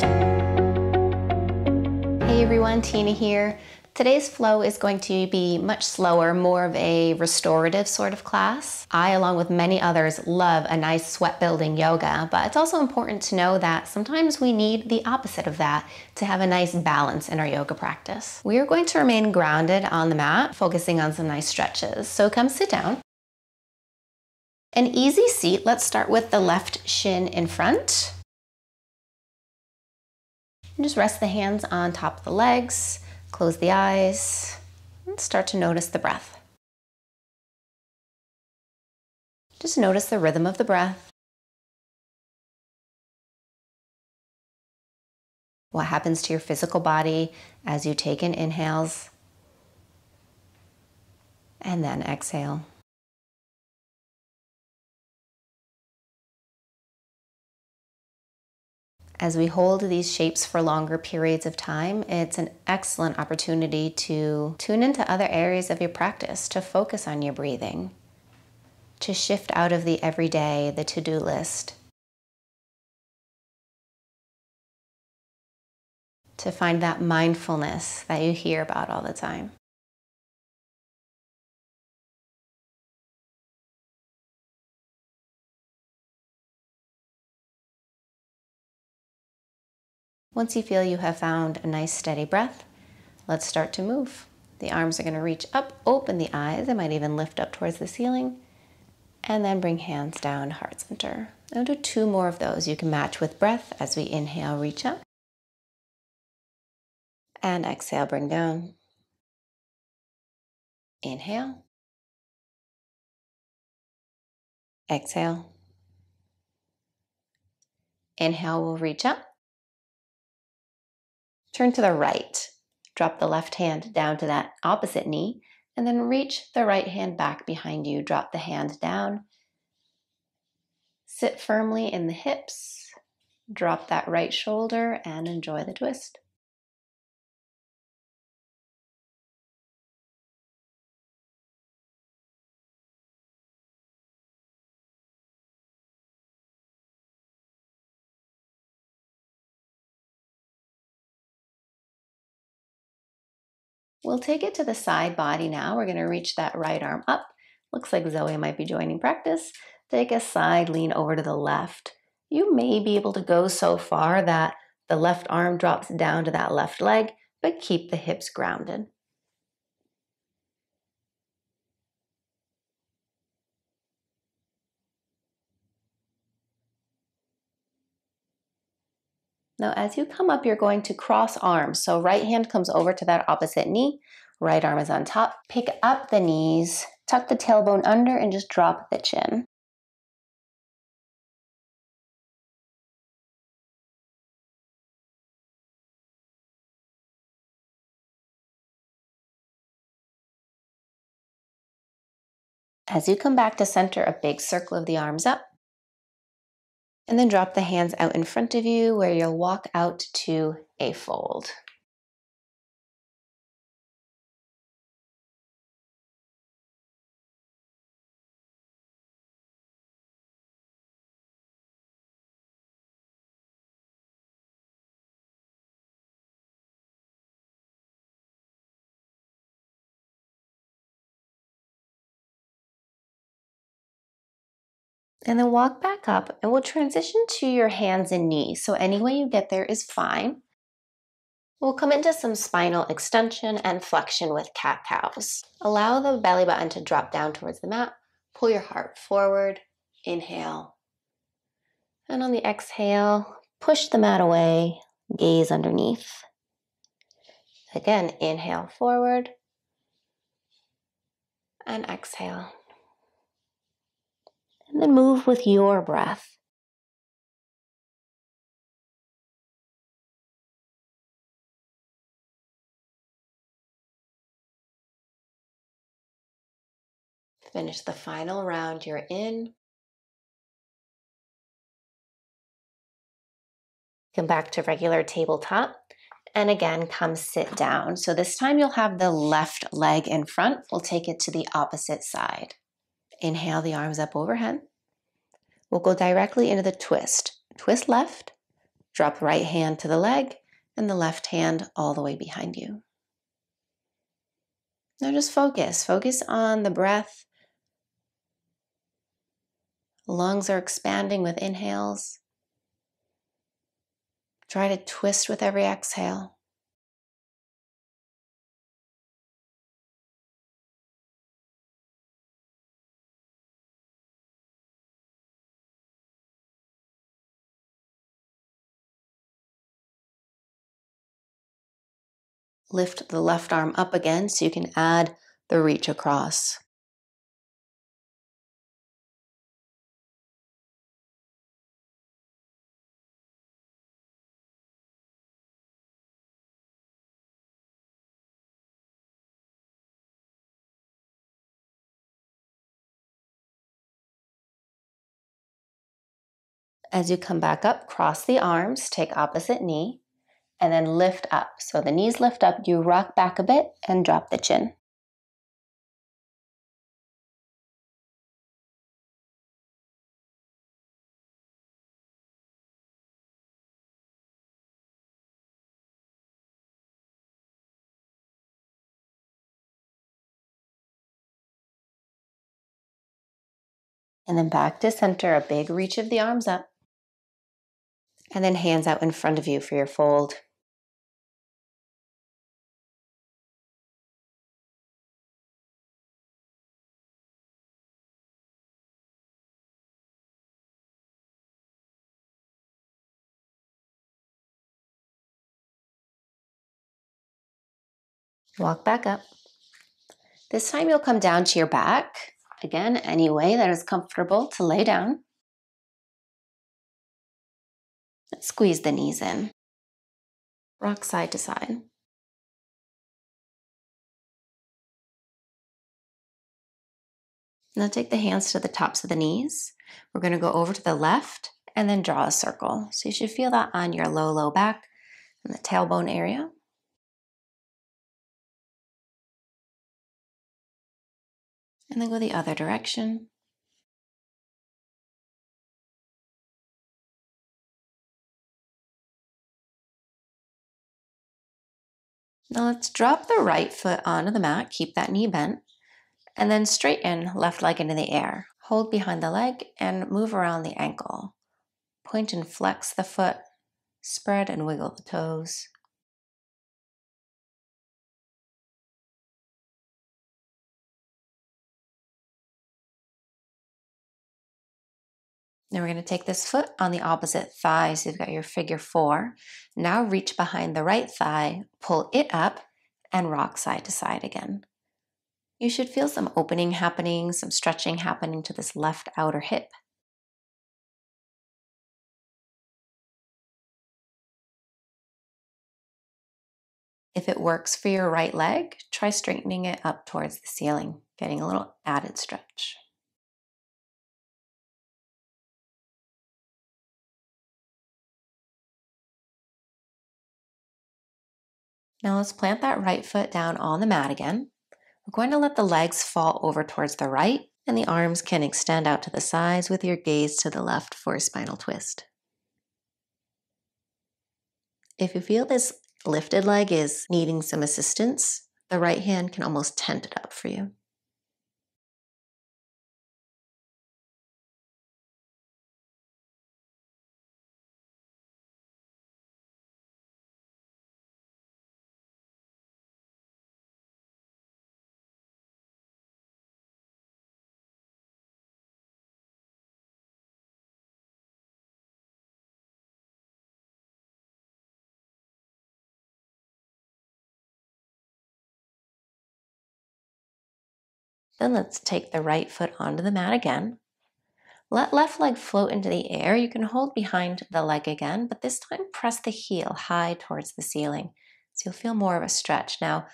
Hey everyone, Tina here. Today's flow is going to be much slower, more of a restorative sort of class. I, along with many others, love a nice sweat building yoga, but it's also important to know that sometimes we need the opposite of that to have a nice balance in our yoga practice. We are going to remain grounded on the mat, focusing on some nice stretches. So come sit down. An easy seat. Let's start with the left shin in front. And just rest the hands on top of the legs, close the eyes, and start to notice the breath. Just notice the rhythm of the breath. What happens to your physical body as you take in inhales and then exhale. As we hold these shapes for longer periods of time, it's an excellent opportunity to tune into other areas of your practice, to focus on your breathing, to shift out of the everyday, the to-do list, to find that mindfulness that you hear about all the time. Once you feel you have found a nice steady breath, let's start to move. The arms are going to reach up, open the eyes. They might even lift up towards the ceiling. And then bring hands down, heart center. I'll do 2 more of those. You can match with breath as we inhale, reach up. And exhale, bring down. Inhale. Exhale. Inhale, we'll reach up. Turn to the right. Drop the left hand down to that opposite knee, and then reach the right hand back behind you. Drop the hand down. Sit firmly in the hips. Drop that right shoulder and enjoy the twist. We'll take it to the side body now. We're going to reach that right arm up. Looks like Zoe might be joining practice. Take a side lean over to the left. You may be able to go so far that the left arm drops down to that left leg, but keep the hips grounded. Now, as you come up, you're going to cross arms. So right hand comes over to that opposite knee. Right arm is on top. Pick up the knees, tuck the tailbone under, and just drop the chin. As you come back to center, a big circle of the arms up. And then drop the hands out in front of you where you'll walk out to a fold. And then walk back up, and we'll transition to your hands and knees. So any way you get there is fine. We'll come into some spinal extension and flexion with cat-cows. Allow the belly button to drop down towards the mat. Pull your heart forward. Inhale. And on the exhale, push the mat away. Gaze underneath. Again, inhale forward. And exhale. And then move with your breath. Finish the final round you're in. Come back to regular tabletop. And again, come sit down. So this time you'll have the left leg in front. We'll take it to the opposite side. Inhale the arms up overhead. We'll go directly into the twist. Twist left, Drop the right hand to the leg and the left hand all the way behind you. Now just focus on the breath. Lungs are expanding with inhales. Try to twist with every exhale. Lift the left arm up again so you can add the reach across. As you come back up, cross the arms, take opposite knee, and then lift up. So the knees lift up, you rock back a bit and drop the chin. And then back to center, a big reach of the arms up. And then hands out in front of you for your fold. Walk back up. This time you'll come down to your back. Again, any way that is comfortable to lay down. Squeeze the knees in. Rock side to side. Now take the hands to the tops of the knees. We're going to go over to the left and then draw a circle. So you should feel that on your low back and the tailbone area. And then go the other direction. Now let's drop the right foot onto the mat. Keep that knee bent. And then straighten left leg into the air. Hold behind the leg and move around the ankle. Point and flex the foot. Spread and wiggle the toes. Then we're going to take this foot on the opposite thigh. So you've got your figure 4. Now reach behind the right thigh, pull it up, and rock side to side again. You should feel some opening happening, some stretching happening to this left outer hip. If it works for your right leg, try straightening it up towards the ceiling, getting a little added stretch. Now let's plant that right foot down on the mat again. We're going to let the legs fall over towards the right, and the arms can extend out to the sides with your gaze to the left for a spinal twist. If you feel this lifted leg is needing some assistance, the right hand can almost tent it up for you. Then let's take the right foot onto the mat again. Let left leg float into the air. You can hold behind the leg again, but this time press the heel high towards the ceiling. So you'll feel more of a stretch. Now,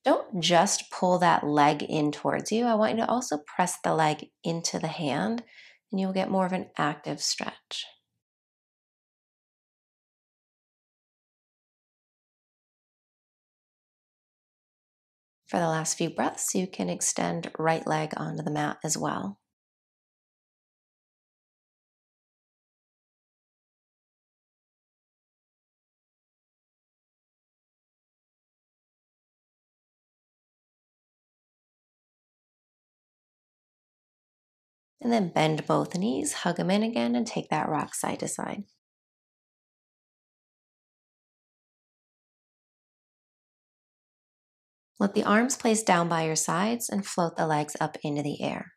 don't just pull that leg in towards you. I want you to also press the leg into the hand, and you'll get more of an active stretch. For the last few breaths, you can extend right leg onto the mat as well. And then bend both knees, hug them in again, and take that rock side to side. Let the arms place down by your sides and float the legs up into the air.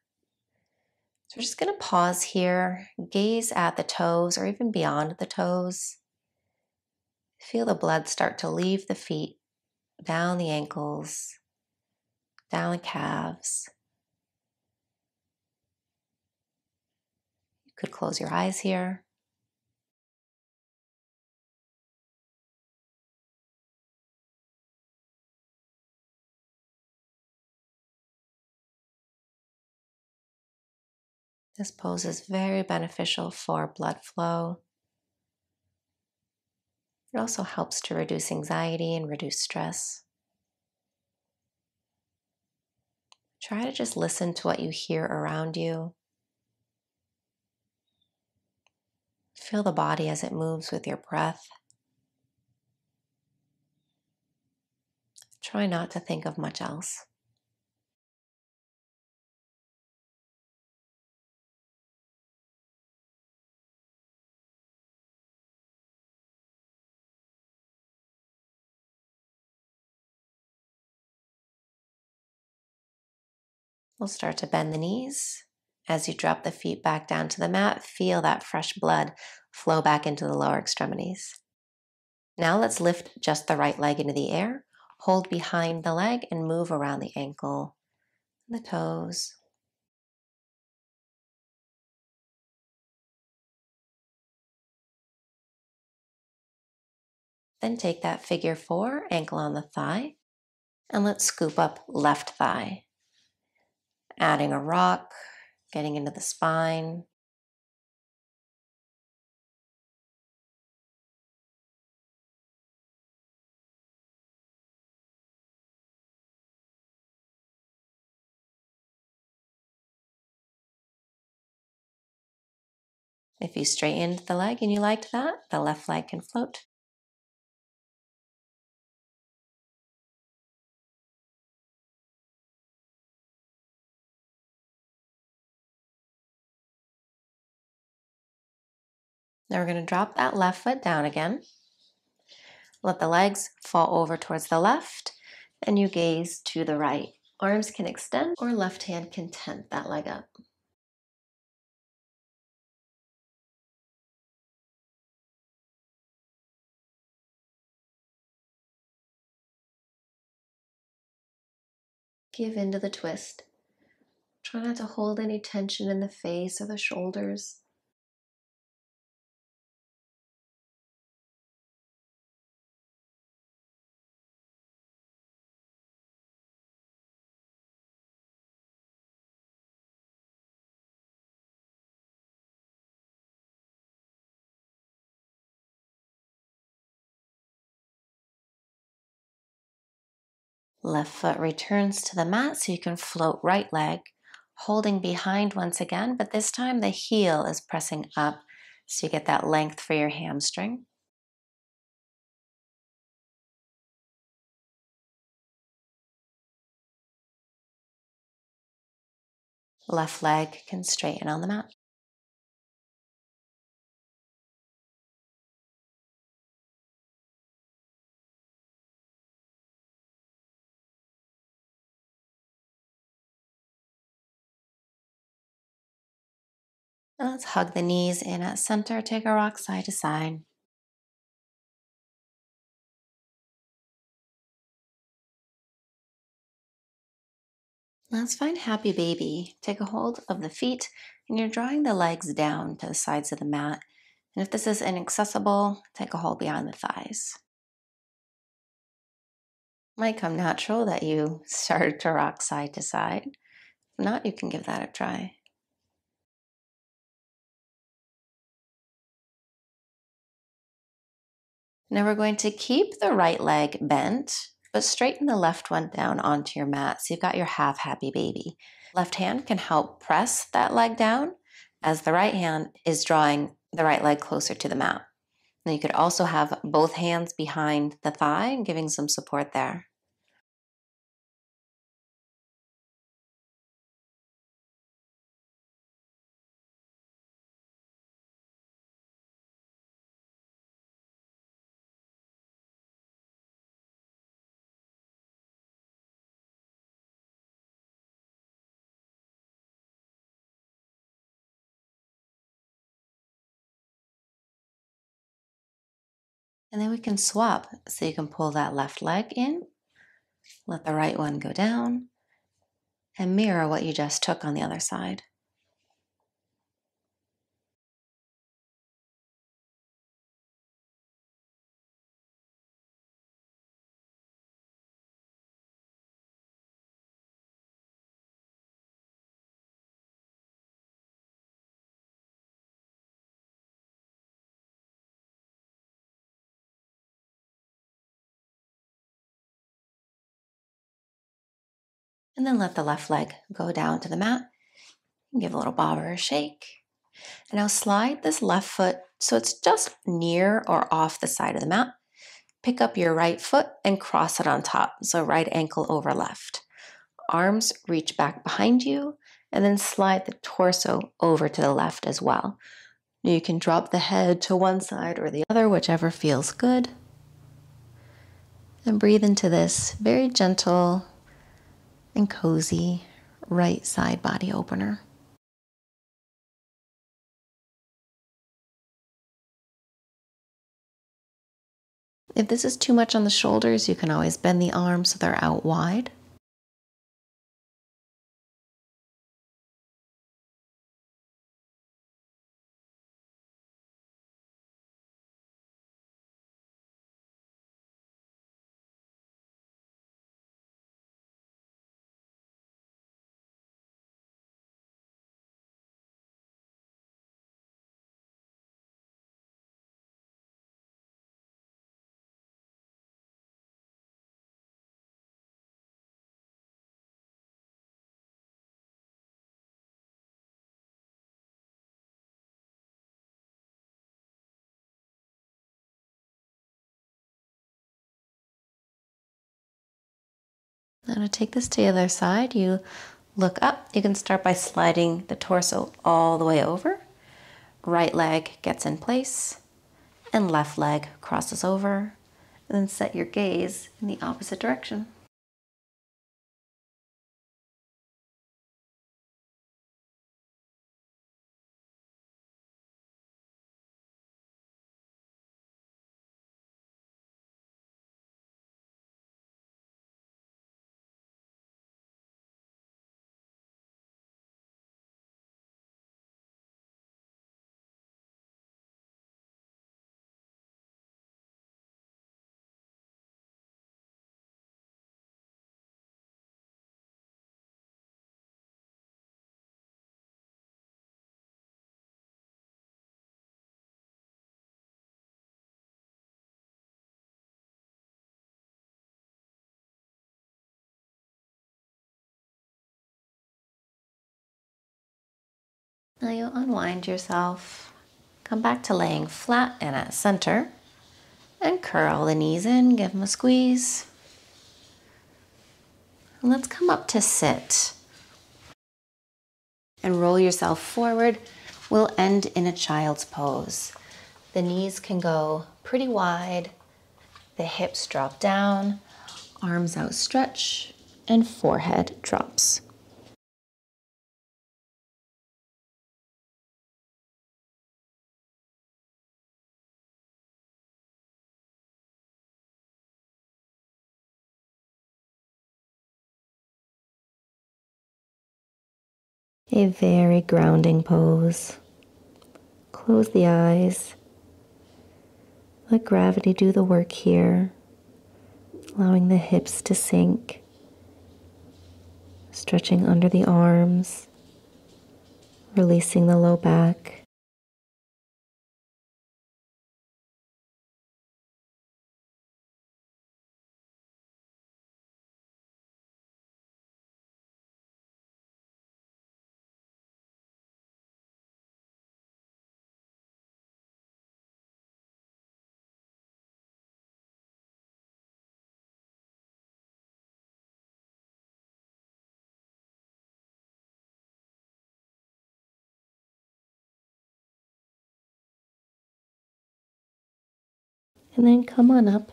So we're just going to pause here, gaze at the toes or even beyond the toes. Feel the blood start to leave the feet, down the ankles, down the calves. You could close your eyes here. This pose is very beneficial for blood flow. It also helps to reduce anxiety and reduce stress. Try to just listen to what you hear around you. Feel the body as it moves with your breath. Try not to think of much else. We'll start to bend the knees. As you drop the feet back down to the mat, feel that fresh blood flow back into the lower extremities. Now let's lift just the right leg into the air, hold behind the leg, and move around the ankle, the toes. Then take that figure 4, ankle on the thigh, and let's scoop up left thigh. Adding a rock, getting into the spine. If you straightened the leg and you liked that, the left leg can float. Now we're going to drop that left foot down again. Let the legs fall over towards the left, and you gaze to the right. Arms can extend, or left hand can tent that leg up. Give into the twist. Try not to hold any tension in the face or the shoulders. Left foot returns to the mat so you can float right leg, holding behind once again, but this time the heel is pressing up so you get that length for your hamstring. Left leg can straighten on the mat. And let's hug the knees in at center, take a rock side to side. Let's find happy baby. Take a hold of the feet and you're drawing the legs down to the sides of the mat. And if this is inaccessible, take a hold behind the thighs. Might come natural that you start to rock side to side. If not, you can give that a try. Now we're going to keep the right leg bent, but straighten the left one down onto your mat so you've got your half happy baby. Left hand can help press that leg down as the right hand is drawing the right leg closer to the mat. Now you could also have both hands behind the thigh, giving some support there. And then we can swap. So you can pull that left leg in, let the right one go down, and mirror what you just took on the other side. And then let the left leg go down to the mat. Give a little bob or a shake. And now slide this left foot so it's just near or off the side of the mat. Pick up your right foot and cross it on top. So right ankle over left. Arms reach back behind you and then slide the torso over to the left as well. You can drop the head to one side or the other, whichever feels good. And breathe into this very gentle and cozy right side body opener. If this is too much on the shoulders, you can always bend the arms so they're out wide. Now to take this to the other side, you look up. You can start by sliding the torso all the way over. Right leg gets in place and left leg crosses over. And then set your gaze in the opposite direction. Now you'll unwind yourself, come back to laying flat and at center, and curl the knees in, give them a squeeze. And let's come up to sit. And roll yourself forward. We'll end in a child's pose. The knees can go pretty wide, the hips drop down, arms outstretch, and forehead drops. A very grounding pose. Close the eyes. Let gravity do the work here, allowing the hips to sink, stretching under the arms, releasing the low back. And then come on up.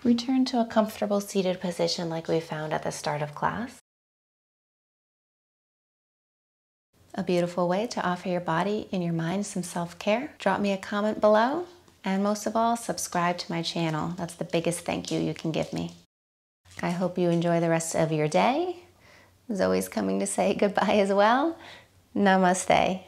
Return to a comfortable seated position like we found at the start of class. A beautiful way to offer your body and your mind some self-care. Drop me a comment below And most of all, subscribe to my channel. That's the biggest thank you can give me. I hope you enjoy the rest of your day. Zoe's coming to say goodbye as well. Namaste.